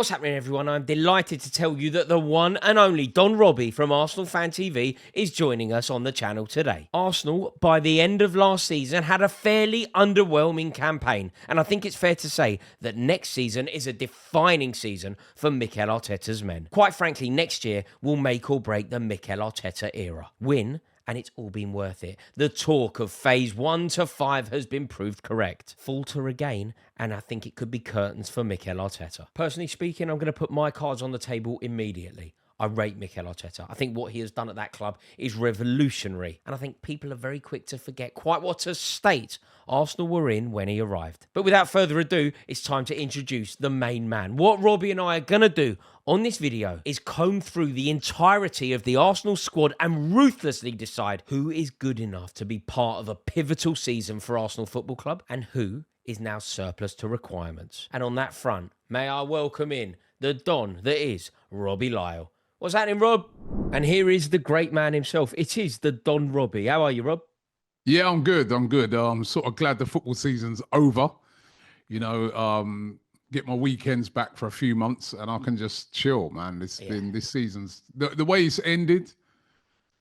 What's happening, everyone? I'm delighted to tell you that the one and only Don Robbie from Arsenal Fan TV is joining us on the channel today. Arsenal, by the end of last season, had a fairly underwhelming campaign, and I think it's fair to say that next season is a defining season for Mikel Arteta's men. Quite frankly, next year will make or break the Mikel Arteta era. Win, and it's all been worth it. The talk of phase 1 to 5 has been proved correct. Falter again, and I think it could be curtains for Mikel Arteta. Personally speaking, I'm going to put my cards on the table immediately. I rate Mikel Arteta. I think what he has done at that club is revolutionary. And I think people are very quick to forget quite what a state Arsenal were in when he arrived. But without further ado, it's time to introduce the main man. What Robbie and I are going to do on this video is comb through the entirety of the Arsenal squad and ruthlessly decide who is good enough to be part of a pivotal season for Arsenal Football Club and who is now surplus to requirements. And on that front, may I welcome in the Don that is Robbie Lyle. What's happening, Rob? And here is the great man himself. It is the Don Robbie. How are you, Rob? Yeah, I'm good. I'm sort of glad the football season's over. You know, get my weekends back for a few months and I can just chill, man. This season's the way it's ended.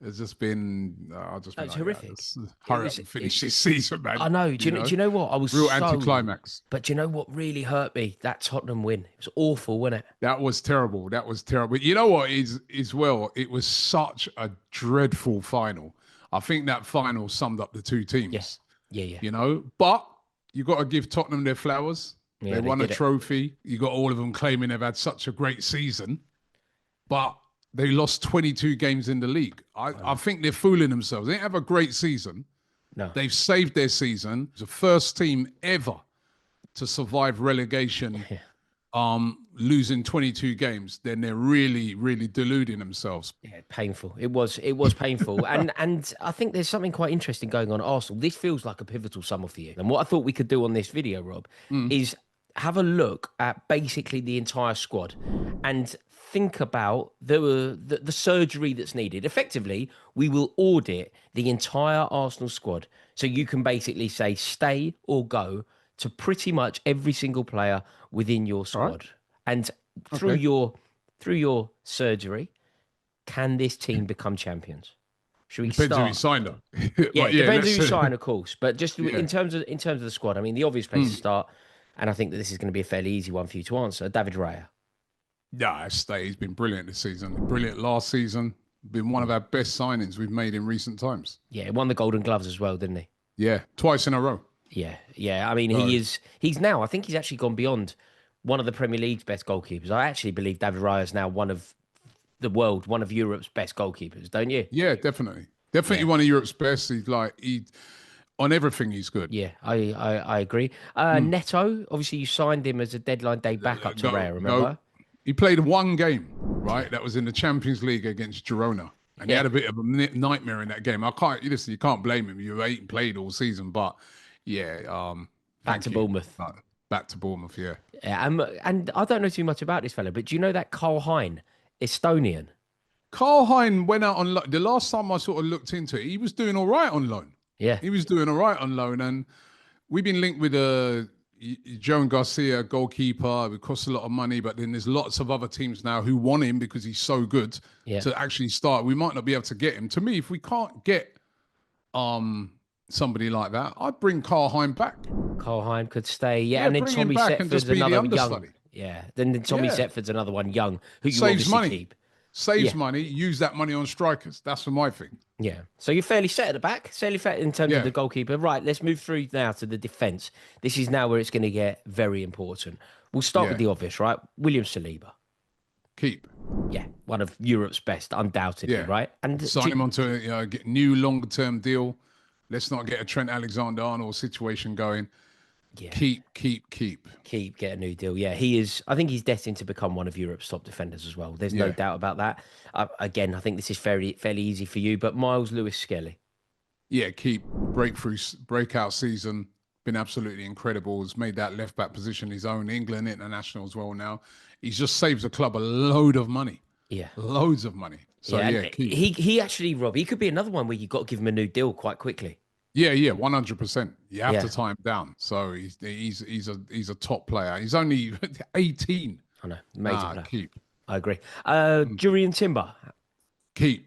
It's just been, It's horrific. Hurry up and finish this season, man. I know. Do you know what? I was real anticlimax. But do you know what really hurt me? That Tottenham win. It was awful, wasn't it? That was terrible. But you know what is well? It was such a dreadful final. I think that final summed up the two teams. Yeah. You know, but you got to give Tottenham their flowers. Yeah, they won a trophy. You got all of them claiming they've had such a great season, but they lost 22 games in the league. I think they're fooling themselves. They didn't have a great season. No. They've saved their season. It's the first team ever to survive relegation, losing 22 games. Then they're really, really deluding themselves. Yeah, painful. It was painful. and I think there's something quite interesting going on at Arsenal. This feels like a pivotal summer for you. And what I thought we could do on this video, Rob, is have a look at basically the entire squad and think about the surgery that's needed. Effectively, we will audit the entire Arsenal squad. So you can basically say stay or go to pretty much every single player within your squad. Right. And through your surgery, can this team become champions? Should we depends start? Who you signed up. Depends who you sign, of course. But just in terms of the squad, I mean, the obvious place to start, and I think that this is going to be a fairly easy one for you to answer, David Raya. Yeah, he's been brilliant this season. Brilliant last season. Been one of our best signings we've made in recent times. Yeah, he won the Golden Gloves as well, didn't he? Yeah, twice in a row. Yeah. I mean, he's now, I think he's actually gone beyond one of the Premier League's best goalkeepers. I actually believe David Raya is now one of Europe's best goalkeepers, don't you? Yeah, definitely. Definitely one of Europe's best. On everything, he's good. Yeah, I agree. Neto, obviously you signed him as a deadline day backup to Raya, remember? No. He played one game, right? That was in the Champions League against Girona. And he had a bit of a nightmare in that game. You can't blame him. You ain't played all season, but back to Bournemouth. Back to Bournemouth, yeah. And I don't know too much about this fella, but do you know that Karl Hein, Estonian? Karl Hein went out on loan. The last time I sort of looked into it, he was doing all right on loan. Yeah. He was doing all right on loan. And we've been linked with Joan Garcia, goalkeeper. It costs a lot of money, but then there's lots of other teams now who want him because he's so good to actually start. We might not be able to get him. To me, if we can't get somebody like that, I'd bring Karl Hein back. Karl Hein could stay, and then Tommy Setford's another young. Yeah, then Tommy Setford's another one young who you obviously keep. Saves money, use that money on strikers. That's for my thing. Yeah. So you're fairly set at the back, fairly set in terms of the goalkeeper. Right, let's move through now to the defence. This is now where it's going to get very important. We'll start with the obvious, right? William Saliba. Keep. Yeah, one of Europe's best, undoubtedly, right? And sign him onto a new longer-term deal. Let's not get a Trent Alexander-Arnold situation going. Yeah. Keep, get a new deal. Yeah, he is. I think he's destined to become one of Europe's top defenders as well. There's no doubt about that. Again, I think this is fairly easy for you, but Miles Lewis-Skelly. Yeah, keep. Breakout season. Been absolutely incredible. Has made that left-back position his own. England international as well now. He's just saves the club a load of money. Yeah. Loads of money. So, keep. He actually, Rob, he could be another one where you've got to give him a new deal quite quickly. Yeah, 100%. You have to tie him down. So he's a top player. He's only 18. I know, major player. Keep. I agree. Jurian Timber, Keep.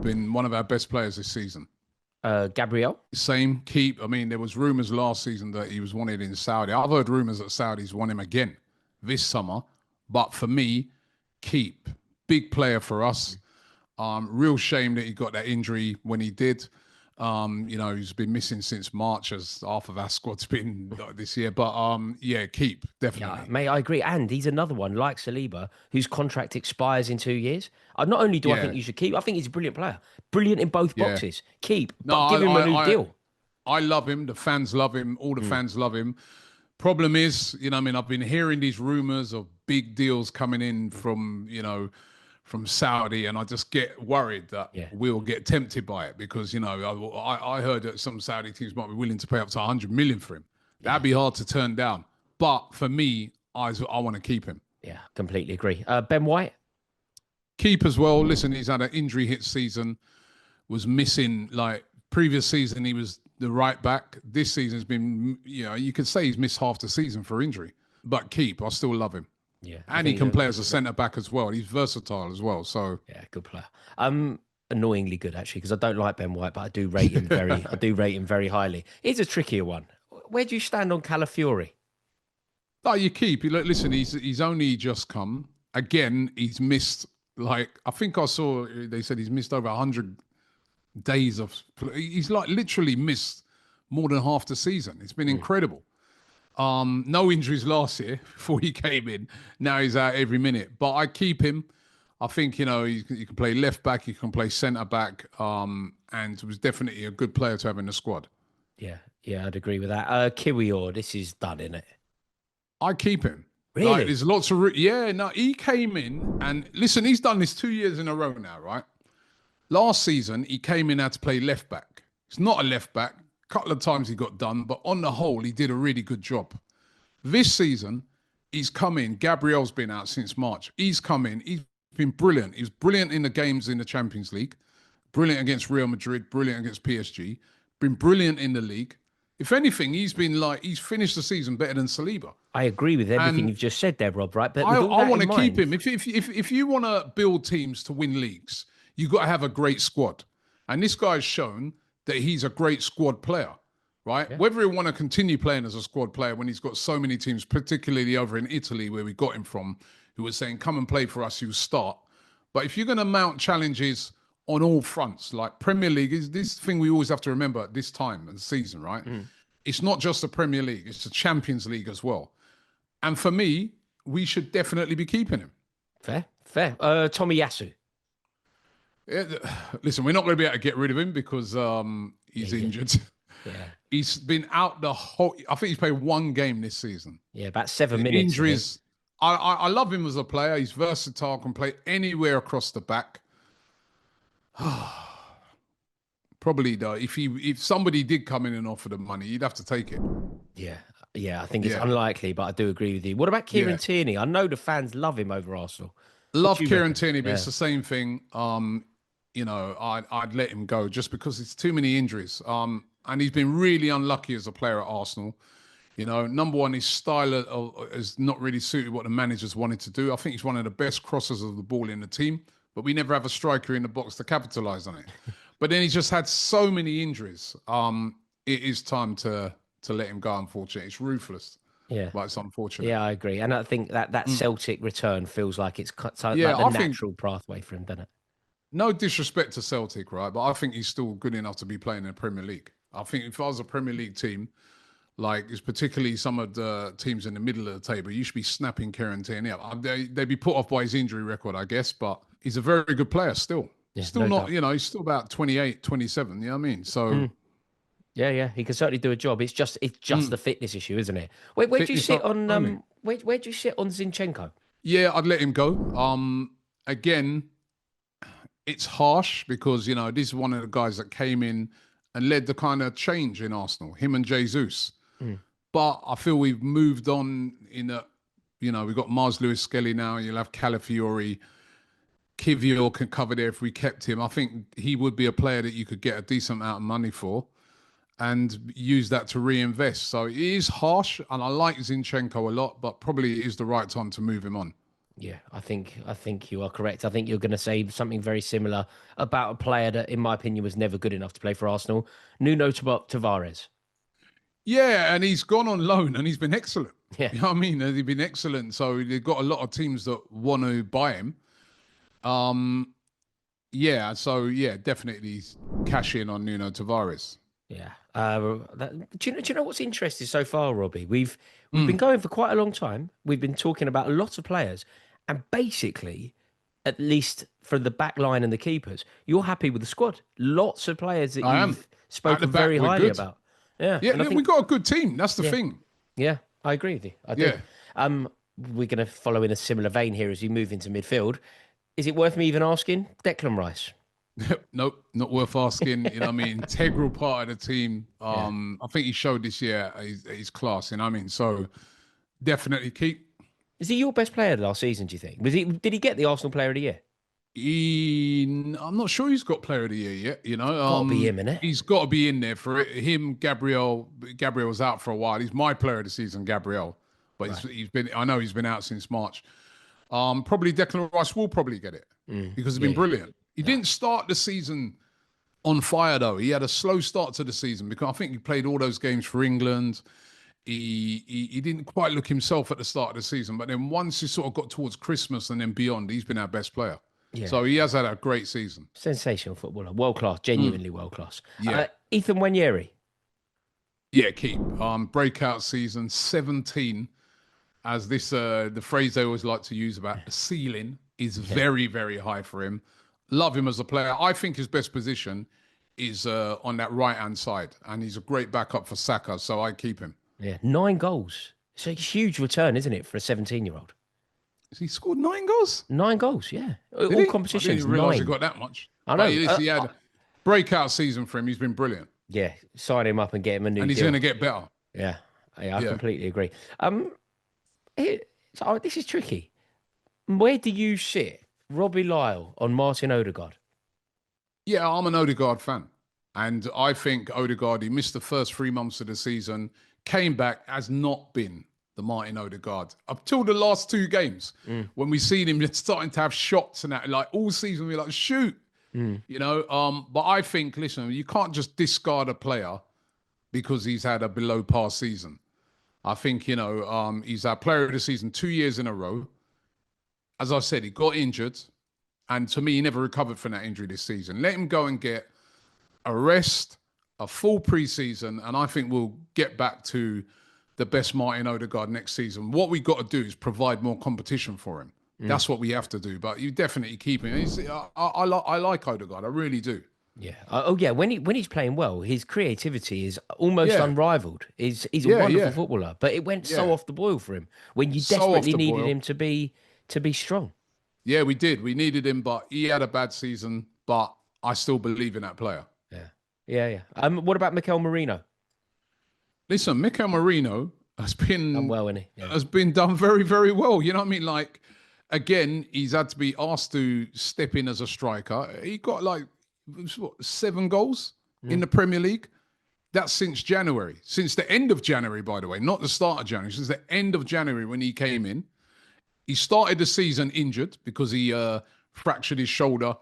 Been one of our best players this season. Gabriel. Same, keep. I mean, there was rumours last season that he was wanted in Saudi. I've heard rumours that Saudis want him again this summer. But for me, keep. Big player for us. Real shame that he got that injury when he did. He's been missing since March, as half of our squad's been this year. But keep, definitely. Yeah, mate, I agree. And he's another one like Saliba, whose contract expires in 2 years. Not only do I think you should keep, I think he's a brilliant player. Brilliant in both boxes. Keep, but give him a new deal. I love him. The fans love him. All the fans love him. Problem is, I've been hearing these rumors of big deals coming in from Saudi, and I just get worried that we'll get tempted by it because, I heard that some Saudi teams might be willing to pay up to 100 million for him. That'd be hard to turn down. But for me, I want to keep him. Yeah, completely agree. Ben White? Keep as well. Listen, he's had an injury hit season, was missing, previous season he was the right back. This season's been, you could say he's missed half the season for injury. But keep, I still love him. Yeah, and he can play as a centre back as well. He's versatile as well. So yeah, good player. Annoyingly good actually, because I don't like Ben White, but I do rate him very highly. Here's a trickier one. Where do you stand on Calafiori? Oh, you keep. Listen, he's only just come. Again, he's missed. I think I saw they said he's missed over 100 days of. He's literally missed more than half the season. It's been incredible. No injuries last year before he came in. Now he's out every minute. But I keep him. I think, you can play left back, you can play centre back, and was definitely a good player to have in the squad. Yeah, I'd agree with that. Kiwior, this is done, isn't it? I keep him. Really? There's lots of... he came in, and listen, he's done this 2 years in a row now, right? Last season, he came in had to play left back. He's not a left back. Couple of times he got done, but on the whole, he did a really good job. This season, he's come in. Gabriel's been out since March. He's come in. He's been brilliant. He was brilliant in the games in the Champions League, brilliant against Real Madrid, brilliant against PSG, been brilliant in the league. If anything, he's finished the season better than Saliba. I agree with everything you've just said there, Rob, right? But I want to keep him. If you want to build teams to win leagues, you've got to have a great squad. And this guy's shown that he's a great squad player, right? Yeah. Whether he want to continue playing as a squad player when he's got so many teams, particularly over in Italy where we got him from, who was saying, come and play for us, you start. But if you're going to mount challenges on all fronts, like Premier League, is this thing we always have to remember at this time of the season, right? It's not just the Premier League, it's the Champions League as well. And for me, we should definitely be keeping him. Fair. Tomiyasu. Yeah, listen, we're not going to be able to get rid of him because he's injured. Yeah. He's been out the whole... I think he's played one game this season. Yeah, about 7 minutes. Injuries. I love him as a player. He's versatile, can play anywhere across the back. Probably, though, if somebody did come in and offer the money, you'd have to take it. Yeah, I think it's unlikely, but I do agree with you. What about Kieran Tierney? I know the fans love him over Arsenal. Love Kieran Tierney, but it's the same thing. I'd let him go just because it's too many injuries. And he's been really unlucky as a player at Arsenal. Number one, his style is not really suited what the managers wanted to do. I think he's one of the best crossers of the ball in the team, but we never have a striker in the box to capitalise on it. But then he's just had so many injuries. It is time to let him go, unfortunately. It's ruthless. Yeah. But it's unfortunate. Yeah, I agree. And I think that Celtic return feels like it's like the natural pathway for him, doesn't it? No disrespect to Celtic, right? But I think he's still good enough to be playing in the Premier League. I think if I was a Premier League team, it's particularly some of the teams in the middle of the table, you should be snapping Kieran Tierney up. They'd be put off by his injury record, I guess, but he's a very good player still. Yeah, still not, doubt. He's still about 28, 27, you know what I mean? So... Yeah, he can certainly do a job. It's just the fitness issue, isn't it? Where do you sit on where do you sit on Zinchenko? Yeah, I'd let him go. Again, it's harsh because this is one of the guys that came in and led the kind of change in Arsenal, him and Jesus. But I feel we've moved on in that, we've got Mars Lewis Skelly now, you'll have Calafiori. Kiwior can cover there if we kept him. I think he would be a player that you could get a decent amount of money for and use that to reinvest. So it is harsh, and I like Zinchenko a lot, but probably it is the right time to move him on. Yeah, I think you are correct. I think you're going to say something very similar about a player that, in my opinion, was never good enough to play for Arsenal, Nuno Tavares. Yeah, and he's gone on loan and he's been excellent. Yeah, You know what I mean? He's been excellent. So they've got a lot of teams that want to buy him. Um, yeah, so yeah, definitely cash in on Nuno Tavares. yeah. Do you know what's interesting so far, Robbie? We've been Mm, going for quite a long time. We've been talking about a lot of players, and basically, at least for the back line and the keepers, you're happy with the squad. Lots of players that I am. you've At the spoken back, very we're highly good. about. Yeah, Yeah, and I we think got a good team. That's the yeah, thing. yeah, I agree with you. I do. Yeah. Um, we're going to follow in a similar vein here as we move into midfield. Is it worth me even asking Declan Rice? Nope, not worth asking. You know what I mean? Integral part of the team. Yeah. I think he showed this year his class, you know what I mean? So definitely keep. Is he your best player last season, do you think? Did he get the Arsenal Player of the Year? I'm not sure he's got player of the year yet, you know. Got to be him, innit? He's got to be in there for it. Him, Gabriel's out for a while. He's my player of the season, Gabriel. But Right. he's been I know he's been out since March. Probably Declan Rice will probably get it because he's Yeah, been yeah. brilliant. He didn't start the season on fire though. He had a slow start to the season because I think he played all those games for England. He didn't quite look himself at the start of the season, but then once he sort of got towards Christmas and then beyond, he's been our best player. Yeah. So he has had a great season. Sensational footballer. World class. Genuinely world class. Yeah. Ethan Wanyery. Yeah, keep. Breakout season 17, as this the phrase they always like to use about the ceiling is very, very high for him. Love him as a player. I think his best position is on that right hand side, and he's a great backup for Saka, so I keep him. Yeah. 9 goals. It's a huge return, isn't it, for a 17-year-old? Has he scored 9 goals? 9 goals, yeah. Did All he? I competitions, didn't realise he 9. got that much. I But know. he had a breakout season for him. He's been brilliant, Yeah. Sign him up and get him a new and he's deal. going to get better. Yeah. Yeah, I Yeah. completely agree. Um, this is tricky. Where do you sit, Robbie Lyle on Martin Odegaard? Yeah, I'm an Odegaard fan. And I think Odegaard, he missed the first 3 months of the season, came back, has not been the Martin Odegaard up till the last 2 games when we seen him just starting to have shots and that, like all season, we're like, shoot, you know. But I think, listen, you can't just discard a player because he's had a below par season. I think, you know, he's our player of the season 2 years in a row. As I said, he got injured. And to me, he never recovered from that injury this season. Let him go and get a rest, a full preseason, and I think we'll get back to the best Martin Odegaard next season. What we got to do is provide more competition for him. That's what we have to do. But you definitely keep him. I like Odegaard. I really do. Yeah. Oh, yeah. When he's playing well, his creativity is almost Yeah. unrivaled. He's a Yeah, wonderful yeah. footballer, but it went so Yeah. off the boil for him when you So off desperately the needed boil. him to be strong. Yeah, we did. We needed him, but he had a bad season. But I still believe in that player. Yeah. Yeah, yeah. What about Mikel Merino? Listen, Mikel Marino has been Done well, isn't he? Yeah. has been done very, very well. You know what I mean? Like, again, he's had to be asked to step in as a striker. He got like what, 7 goals in the Premier League. That's since January, since the end of January, by the way, not the start of January, since the end of January when he came in. He started the season injured because he fractured his shoulder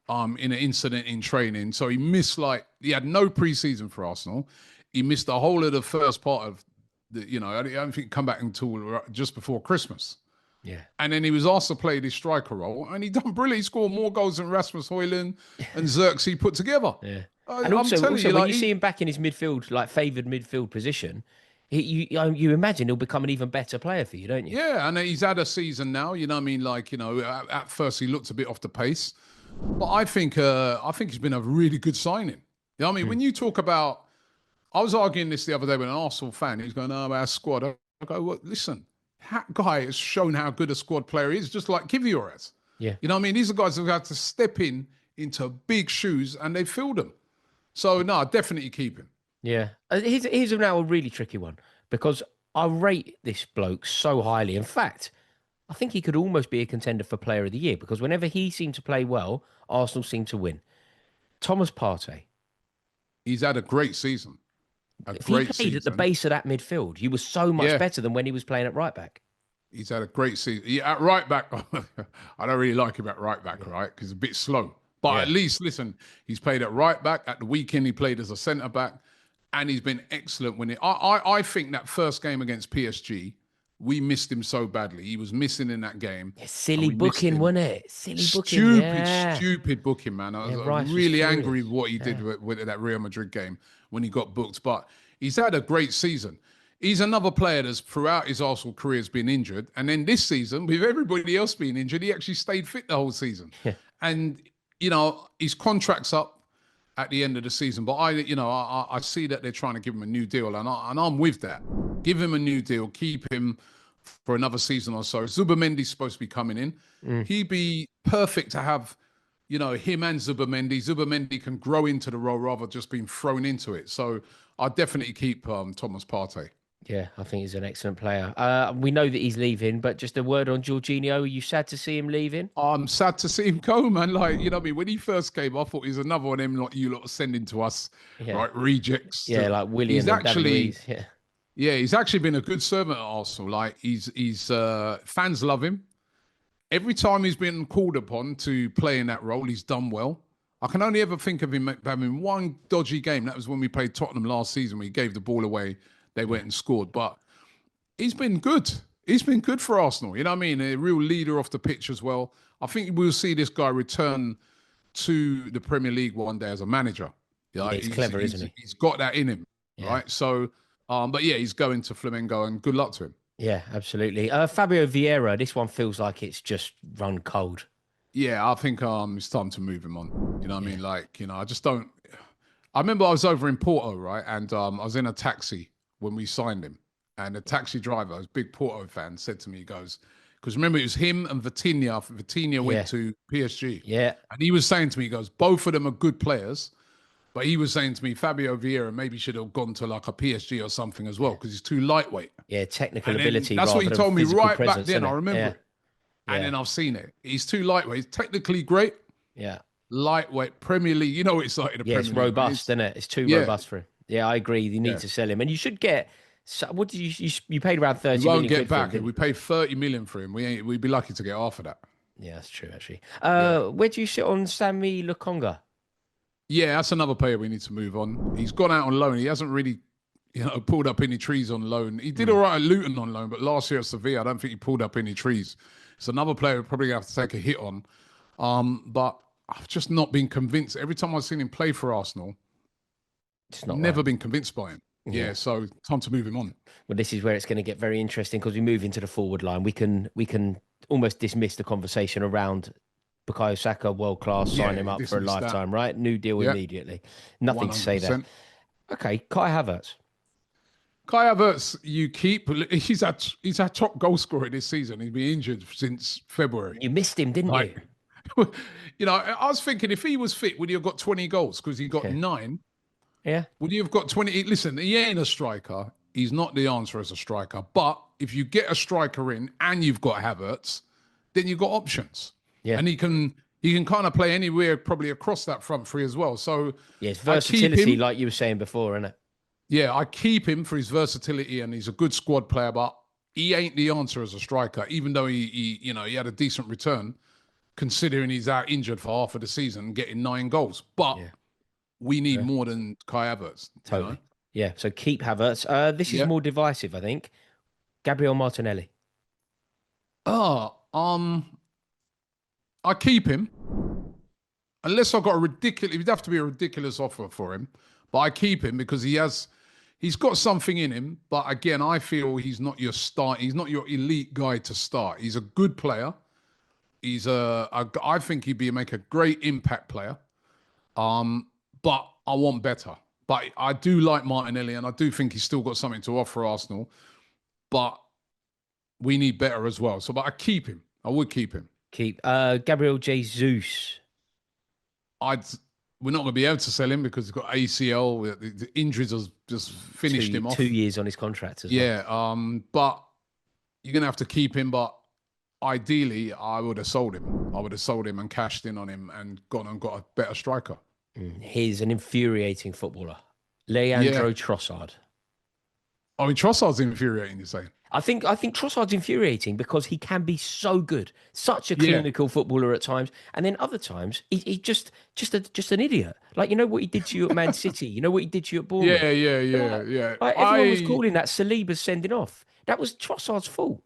in an incident in training. So he missed he had no preseason for Arsenal. He missed the whole of the first part of I don't think he come back until just before Christmas. Yeah. And then he was asked to play this striker role, and he done brilliant. He scored more goals than Rasmus Højlund and Xerxes put together. Yeah. I'm And also, telling you, when like, you see him back in his midfield, like favoured midfield position, you imagine he'll become an even better player for you, don't you? yeah, and he's had a season now. You know what I mean? Like, at first he looked a bit off the pace, but I think he's been a really good signing. You know what I mean? When you talk about, I was arguing this the other day with an Arsenal fan. He's going, "Oh, our squad." I go, "Well, listen, that guy has shown how good a squad player he is, just like Kivior has. Yeah. You know what I mean? These are guys who've had to step into big shoes, and they filled them. So no, definitely keep him. Yeah. Here's now a really tricky one because I rate this bloke so highly. In fact, I think he could almost be a contender for Player of the Year because whenever he seemed to play well, Arsenal seemed to win. Thomas Partey. He's had a great season. If he played at the base of that midfield, he was so much better than when he was playing at right back. He's had a great season. At right back, I don't really like him at right back, right? Because he's a bit slow. But at least, listen, he's played at right back. At the weekend, he played as a centre back, and he's been excellent when I think that first game against PSG, we missed him so badly. He was missing in that game. Yeah, silly booking, wasn't it? Silly booking. Stupid booking, man. I was Rice really was angry furious. with what he did with that Real Madrid game when he got booked. But he's had a great season. He's another player that's throughout his Arsenal career has been injured. And then this season, with everybody else being injured, he actually stayed fit the whole season. And, you know, his contract's up at the end of the season. But I see that they're trying to give him a new deal. And I'm with that. Give him a new deal. Keep him for another season or so. Zubamendi's supposed to be coming in. He'd be perfect to have, you know, him and Zubamendi. Zubamendi can grow into the role rather than just being thrown into it. So I'd definitely keep Thomas Partey. Yeah, I think he's an excellent player. We know that he's leaving, but just a word on Jorginho. Are you sad to see him leaving? I'm sad to see him go, man. Like, you know what I mean? When he first came, I thought he was another one of them, like you lot are sending to us, right? Rejects. Yeah, like William He's and actually, David Luiz. yeah, he's actually been a good servant at Arsenal. Like, he's fans love him. Every time he's been called upon to play in that role, he's done well. I can only ever think of him having one dodgy game. That was when we played Tottenham last season. We gave the ball away. They went and scored. But he's been good. He's been good for Arsenal. You know what I mean? A real leader off the pitch as well. I think we'll see this guy return to the Premier League one day as a manager. Yeah, he's clever, isn't he? He's got that in him, right? So, but yeah, he's going to Flamengo, and good luck to him. Yeah, absolutely. Fabio Vieira, this one feels like it's just run cold. Yeah, I think it's time to move him on. You know what I mean? Like, you know, I just don't. I remember I was over in Porto, right? And I was in a taxi when we signed him. And the taxi driver, a big Porto fan, said to me, he goes, because remember, it was him and Vitinha. Vitinha went to PSG. Yeah. And he was saying to me, he goes, both of them are good players. But he was saying to me, Fabio Vieira maybe should have gone to like a PSG or something as well, because he's too lightweight. Yeah, technical ability. That's what he told me right back then. I remember it. Yeah. And then I've seen it. He's too lightweight. He's technically great. Yeah. Lightweight, Premier League. You know what it's like in the Premier League. Yeah, it's robust, isn't it? It's too robust for him. Yeah, I agree. You need to sell him. And you should get... So what did you paid around 30 million? We won't get back. If we pay 30 million for him, we'd be lucky to get half of that. Yeah, that's true, actually. Where do you sit on Sammy Lokonga? Yeah, that's another player we need to move on. He's gone out on loan. He hasn't really, pulled up any trees on loan. He did all right at Luton on loan, but last year at Sevilla, I don't think he pulled up any trees. It's another player we're probably going to have to take a hit on. But I've just not been convinced. Every time I've seen him play for Arsenal, never been convinced by him. Yeah, so time to move him on. Well, this is where it's going to get very interesting because we move into the forward line. We can almost dismiss the conversation around Bukayo Saka, world class, sign him up for a lifetime, right? New deal immediately. Nothing 100%. To say there. Okay, Kai Havertz. Kai Havertz, you keep. He's our top goal scorer this season. He's been injured since February. You missed him, didn't you? I was thinking if he was fit, would he have got 20 goals? Because he got 9. Yeah. Would you have got 20? Listen, he ain't a striker. He's not the answer as a striker. But if you get a striker in and you've got Havertz, then you've got options. Yeah. And he can kind of play anywhere, probably across that front three as well. So it's versatility, like you were saying before, isn't it? Yeah, I keep him for his versatility, and he's a good squad player, but he ain't the answer as a striker, even though he had a decent return, considering he's out injured for half of the season, getting 9 goals. But we need more than Kai Havertz. Totally. Yeah, so keep Havertz. This is more divisive, I think. Gabriel Martinelli. I keep him. Unless I've got a ridiculous... It'd have to be a ridiculous offer for him. But I keep him because he's got something in him. But again, I feel he's not your start. He's not your elite guy to start. He's a good player. I think he'd make a great impact player. But I want better. But I do like Martinelli, and I do think he's still got something to offer Arsenal. But we need better as well. But I keep him. I would keep him. Keep Gabriel Jesus. We're not going to be able to sell him because he's got ACL. The injuries have just finished him off. 2 years on his contract as well. Yeah, but you're going to have to keep him. But ideally, I would have sold him. I would have sold him and cashed in on him and gone and got a better striker. He's an infuriating footballer. Leandro Trossard. I mean, Trossard's infuriating, you're saying? I think Trossard's infuriating because he can be so good, such a Yeah. clinical footballer at times, and then other times he just an idiot. Like you know what he did to you at Man City, you know what he did to you at Yeah, Bournemouth. yeah, yeah, Like, yeah. like everyone was calling that Saliba's sending off. That was Trossard's fault.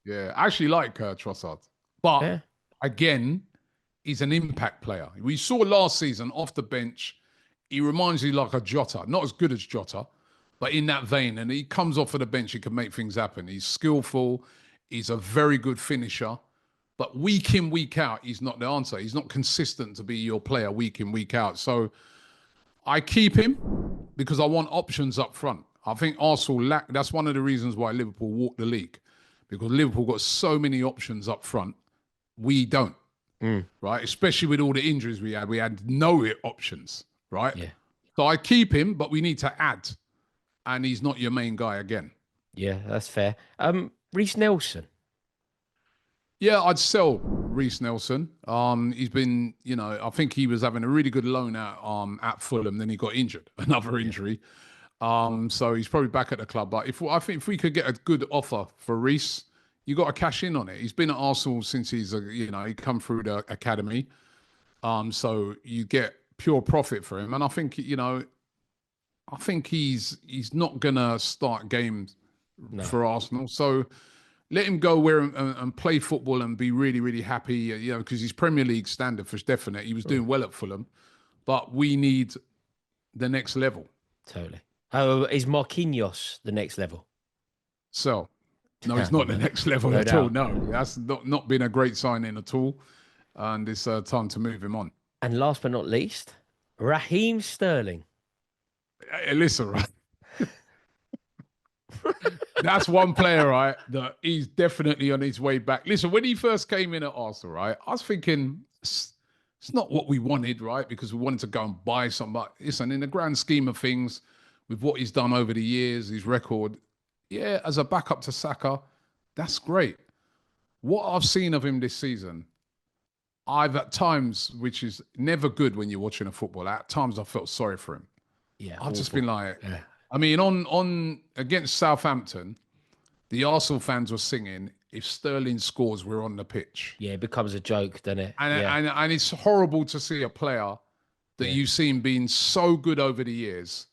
I actually like Trossard, but Yeah, again, he's an impact player. We saw last season off the bench, he reminds you like a Jota, not as good as Jota, but in that vein. And he comes off of the bench, he can make things happen. He's skillful, he's a very good finisher, but week in, week out, he's not the answer. He's not consistent to be your player week in, week out. So I keep him because I want options up front. I think Arsenal lack. That's one of the reasons why Liverpool walked the league, because Liverpool got so many options up front. We don't, right? Especially with all the injuries we had. We had no options, right? yeah, So I keep him, but we need to add. And he's not your main guy again. yeah. That's fair. Reece Nelson. Yeah, I'd sell Reece Nelson. He's been, I think he was having a really good loan at Fulham. Then he got injured, another injury. So he's probably back at the club. But I think if we could get a good offer for Reece, you got to cash in on it. He's been at Arsenal since he come through the academy. So you get pure profit for him, and I think he's not gonna start games for Arsenal. So let him go where and play football and be really, really happy. Because he's Premier League standard for definite. He was doing well at Fulham, but we need the next level. Totally. Oh, is Marquinhos the next level? So, no, he's not the next level at all. No, that's not been a great signing at all. And it's time to move him on. And last but not least, Raheem Sterling. Hey, listen, right? That's one player, right, that he's definitely on his way back. Listen, when he first came in at Arsenal, right, I was thinking it's not what we wanted, right, because we wanted to go and buy somebody. Listen, in the grand scheme of things, with what he's done over the years, his record, yeah, as a backup to Saka, that's great. What I've seen of him this season, I've at times, which is never good when you're watching a football, at times I felt sorry for him. Yeah, I've just been like, I mean, on against Southampton, the Arsenal fans were singing, "If Sterling scores, we're on the pitch." Yeah, it becomes a joke, doesn't it? And it's horrible to see a player that you've seen being so good over the years,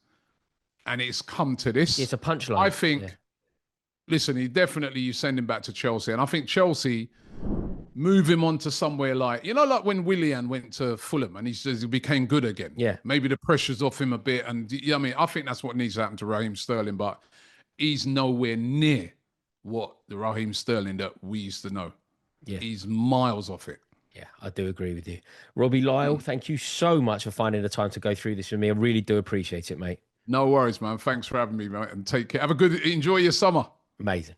and it's come to this. It's a punchline. I think. Listen, you send him back to Chelsea, and I think Chelsea move him on to somewhere like when Willian went to Fulham and he became good again. Yeah. Maybe the pressure's off him a bit. And I think that's what needs to happen to Raheem Sterling, but he's nowhere near what the Raheem Sterling that we used to know. Yeah. He's miles off it. Yeah, I do agree with you. Robbie Lyle, thank you so much for finding the time to go through this with me. I really do appreciate it, mate. No worries, man. Thanks for having me, mate. And take care. Enjoy your summer. Amazing.